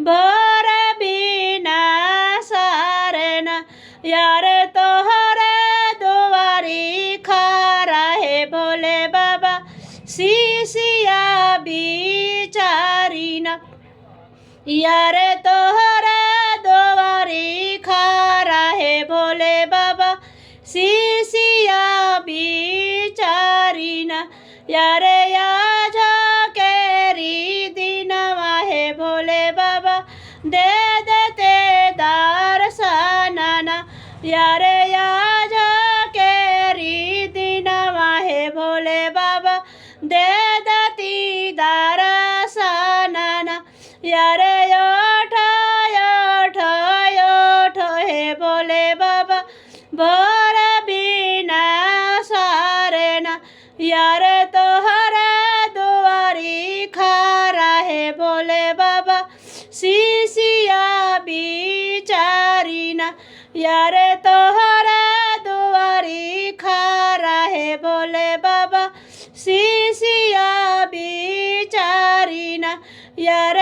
भोर बिना सारे ना यार तोहरे दुआरी खड़ा है भोले बाबा शिशिया बिचारी ना यार तोहरे दुआरी खड़ा है भोले बाबा शिशिया बिचारी ना यार आज केरी दिनवा है भोले बाबा दे देते दर्शनना यार आज केरी दिनवा है भोले बाबा दे देती दर्शनना यार ओठ है भोले बाबा भोर बिना सारे ना यार तोहरा दुआरी खड़ा है भोले बाबा शिशिया बिचारी ना यार तोहरा दुआरी खड़ा है भोले बाबा शिशिया बिचारी ना यार